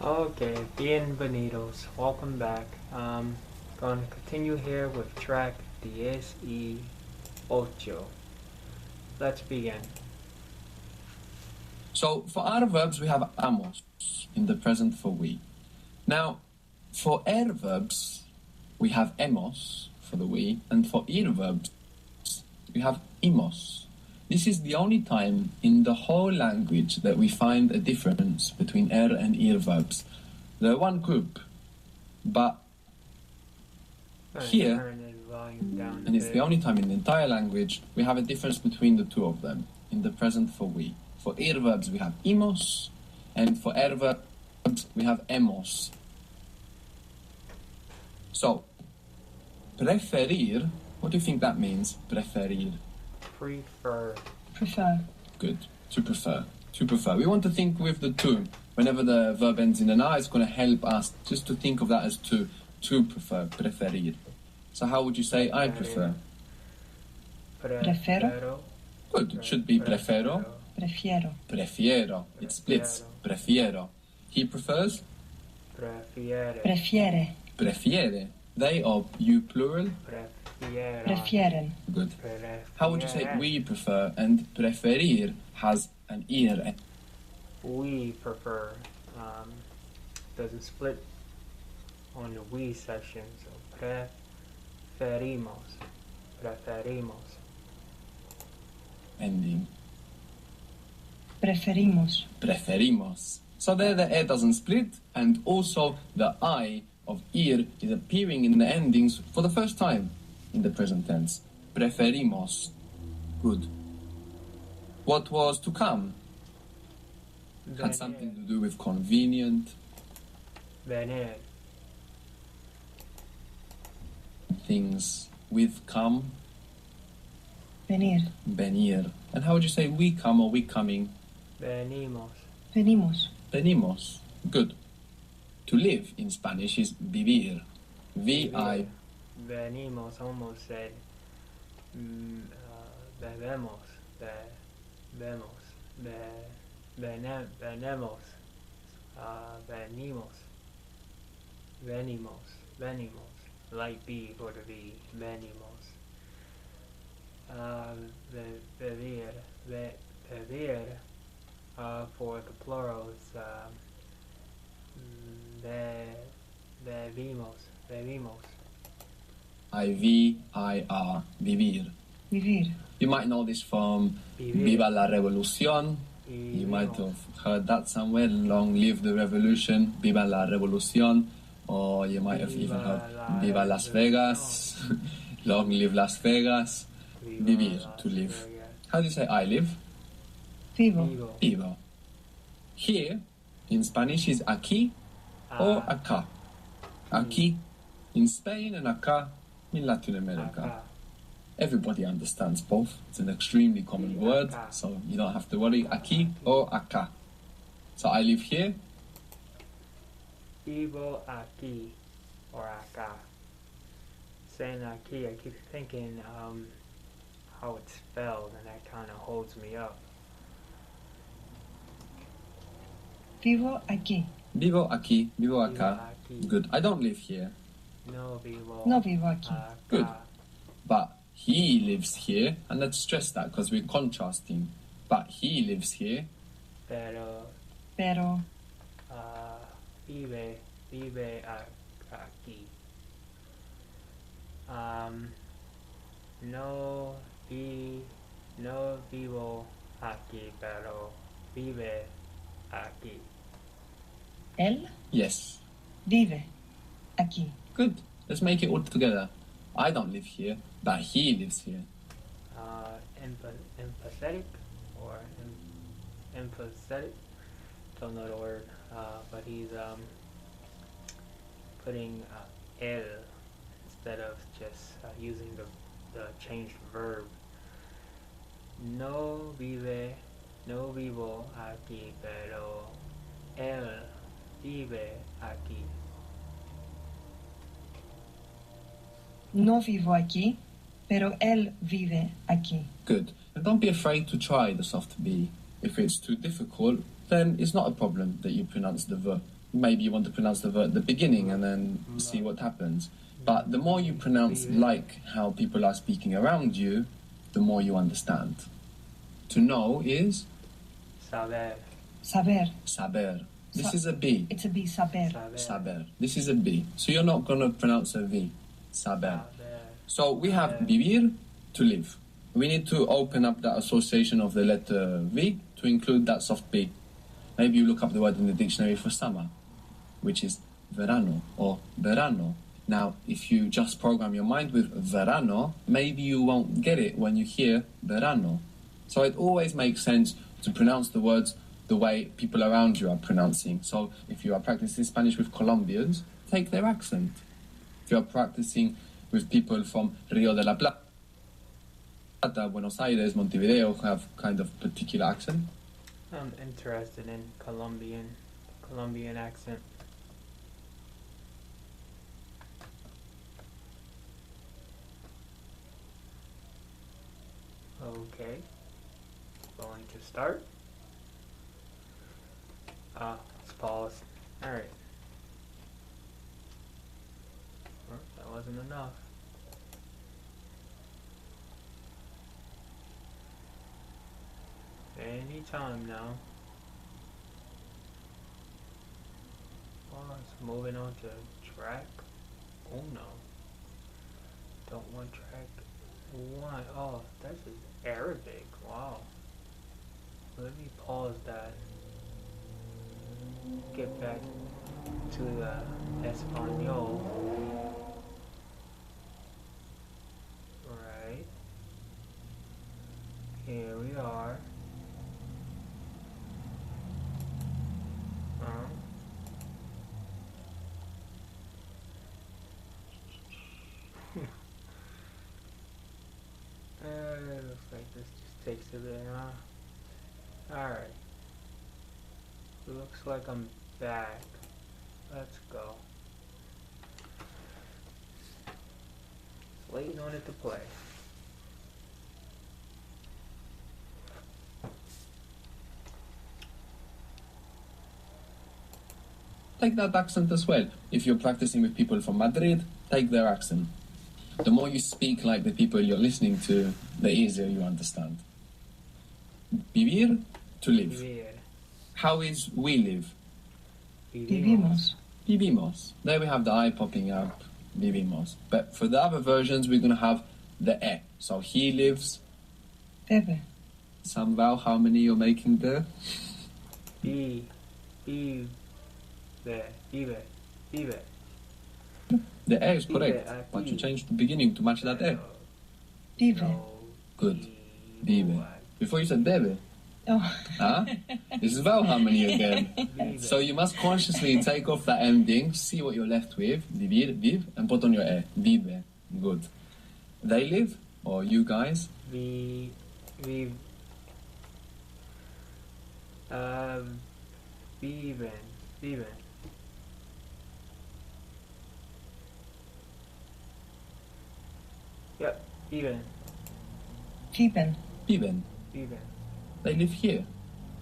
Okay, bienvenidos. Welcome back. Going to continue here with track 18. Let's begin. So for our verbs we have amos in the present for we. Now for er verbs we have emos for the we, and for ir verbs we have imos. This is the only time in the whole language that we find a difference between er and ir verbs. They're one group, but here, and it's the only time in the entire language, we have a difference between the two of them in the present for we. For ir verbs we have imos, and for er verbs we have emos. So, preferir, what do you think that means, preferir? Prefer. Good. To prefer. To prefer. We want to think with the to. Whenever the verb ends in an I, it's going to help us just to think of that as to prefer, preferir. So how would you say I prefer? Prefero. Good. It should be prefero. Prefiero. Prefiero. It splits. Prefiero. He prefers? Prefiere. Prefiere. They or you plural? Prefieren. Good. How would you say we prefer? And preferir has an ir. We prefer. Doesn't split on the we section. So preferimos. Preferimos. Ending. Preferimos. Preferimos. So there the e doesn't split, and also the I of ir is appearing in the endings for the first time in the present tense. Preferimos. Good. What was to come? Had something to do with convenient. Venir. Things with come. Venir. Venir. And how would you say we come or we coming? Venimos. Venimos. Venimos. Good. To live in Spanish is vivir. V-I. Venimos almost said bebemos. Bebemos. Venemos. Venimos. Light B for the V. Venimos. Vivir. For the plural is bebimos. I-V-I-R. Vivir. Vivir. You might know this from Viva la Revolución. You might have heard that somewhere. Long live the revolution. Viva la Revolución. Or you might have even heard Viva Las Vegas. Long live Las Vegas. Vivir, to live. How do you say I live? Vivo. Vivo. Here, in Spanish, is aquí or acá. Aquí in Spain and acá in Latin America. Everybody understands both. It's an extremely common word, so you don't have to worry. Aquí or acá. So I live here. Vivo aquí or acá. Saying aquí, I keep thinking how it's spelled, and that kind of holds me up. Vivo aquí. Vivo aquí, vivo acá. Aquí. Good. I don't live here. No vivo. No vivo aquí. Acá. Good. But he lives here, and let's stress that because we're contrasting. But he lives here. Pero vive aquí. No vivo aquí, pero vive aquí. Él Yes. vive aquí. Good. Let's make it all together. I don't live here, but he lives here. Empathetic or empathetic? Don't know the word, but he's putting el instead of just using the changed verb. No vivo aquí, pero él vive aquí. No vivo aquí, pero él vive aquí. Good. And don't be afraid to try the soft B. If it's too difficult, then it's not a problem that you pronounce the V. maybe you want to pronounce the verb at the beginning and then see what happens. But the more you pronounce like how people are speaking around you, the more you understand. To know is Saber. Saber. saber. This is a B. It's a B. Saber. Saber. This is a B. So you're not going to pronounce a V. Saber. So we have vivir, to live. We need to open up that association of the letter V to include that soft B. Maybe you look up the word in the dictionary for summer, which is verano or verano. Now, if you just program your mind with verano, maybe you won't get it when you hear verano. So it always makes sense to pronounce the words the way people around you are pronouncing. So if you are practicing Spanish with Colombians, take their accent. If you are practicing with people from Rio de la Plata, Buenos Aires, Montevideo, who have kind of particular accent. I'm interested in Colombian accent. Okay, going to start. Let's pause. Alright. Well, that wasn't enough. Anytime now. Oh, it's moving on to track. Oh no. Don't want track one. Oh, that's Arabic. Wow. Let me pause that. Get back to Espanol. Right. Here we are. Looks like this just takes a bit, huh? Alright. Looks like I'm back. Let's go. Waiting on it to play. Take that accent as well. If you're practicing with people from Madrid, take their accent. The more you speak like the people you're listening to, the easier you understand. Vivir, to live. Vivir. How is we live? Vivimos. Vivimos. There we have the I popping up, vivimos. But for the other versions, we're going to have the e. So he lives. Bebe. Some vowel harmony you're making there. Vive. Vive. The e is correct, Vive, but you vive. changed the beginning to match that e. Vive. Good. Vive. Before you said debe. Oh. Huh? This is vowel harmony again. So you must consciously take off that ending, see what you're left with, vivir, viv, and put on your e. Vive. Good. They live, or you guys? Viven. Yep, viven. Viven. Viven. They live here.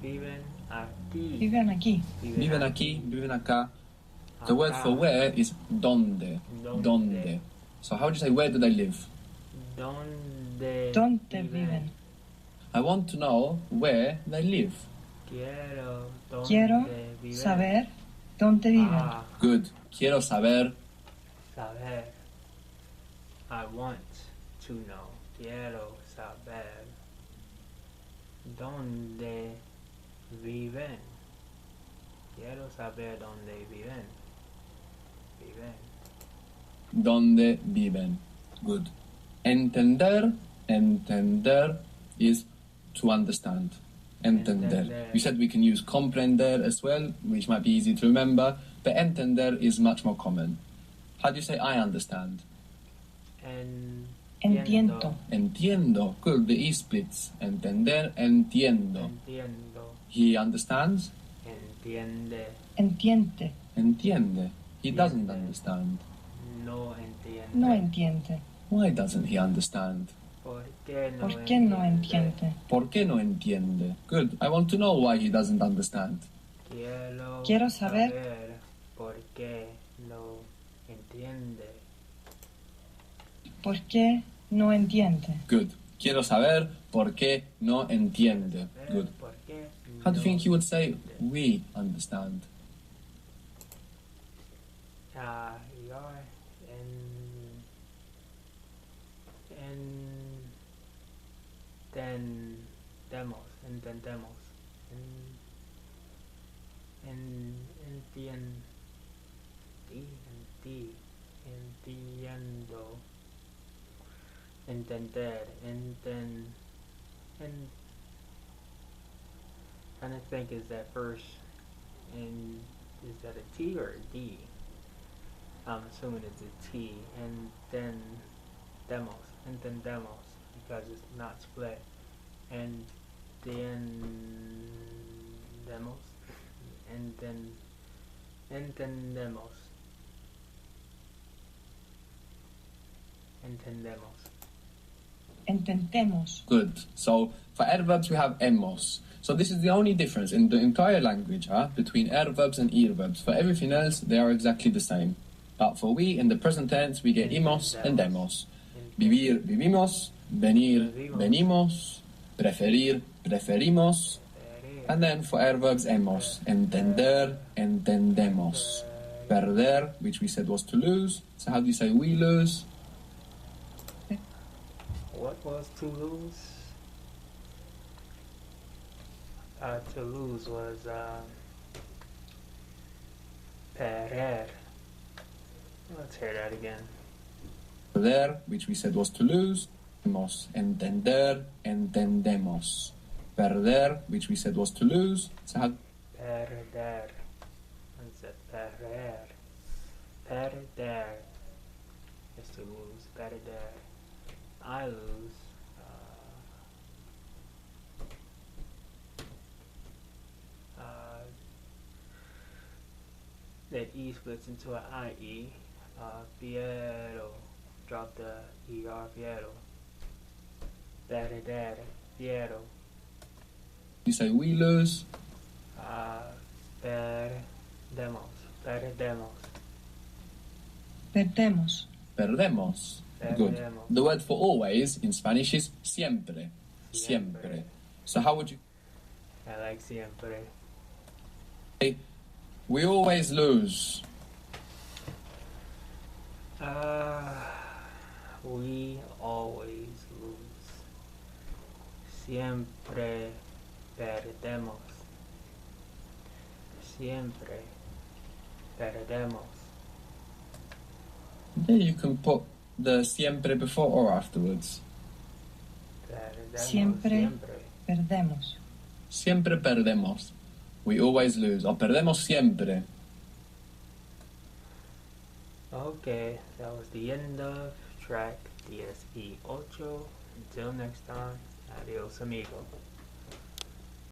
Viven aquí. Viven aquí. Viven aquí, viven acá. The word for where is donde. Donde. So how do you say where do they live? Donde Viven. I want to know where they live. Quiero saber dónde viven. Good. Quiero saber. Saber. I want to know. Quiero saber dónde viven. Quiero saber dónde viven. Donde viven. Good. Entender. Entender is to understand. Entender. You said we can use comprender as well, which might be easy to remember, but entender is much more common. How do you say I understand? Entiendo. Entiendo. Good. The E splits. Entender, entiendo. He understands? Entiende. Entiende. He doesn't understand. No entiende. No entiende. Why doesn't he understand? ¿Por qué no ¿Por qué no entiende? ¿Por qué no entiende? Good. I want to know why he doesn't understand. Quiero saber ¿Por qué no entiende? Good. Quiero saber por qué no entiende. Good. ¿Por qué How do you no think you would say entiende? we understand? Your entendemos, entiendo, entender, trying to think, is that first, is that a T or a D? I'm assuming it's a T, and then entendemos, because it's not split, and then demos, and then entendemos. Entendemos. Good. So for adverbs we have hemos. So this is the only difference in the entire language between adverbs and adverbs. For everything else, they are exactly the same. But for we, in the present tense, we get hemos and demos. Vivir, vivimos. Venir, venimos. Preferir, preferimos. And then for adverbs, hemos. Entender, entendemos. Perder, which we said was to lose. So how do you say we lose? What was to lose? To lose was perder. Let's hear that again. Perder, which we said was to lose. Entender, entendemos. Perder, which we said was to lose. So how? Perder. What's that? Perder. Perder is to lose. Perder. I lose. That E splits into an IE. Fiero. Drop the ER. Fiero. Perder. Fiero. You say we lose. Perdemos. Perdemos. Perdemos. Perdemos. Good. Perdemos. The word for always in Spanish is siempre. Siempre. So how would you I like siempre. say we always lose? We always lose. Siempre perdemos. Siempre perdemos. Yeah, you can put the siempre before or afterwards. Perdemos. Siempre. Perdemos. Siempre perdemos. We always lose. O perdemos siempre. Okay, that was the end of track DSE 8. Until next time, adios amigo.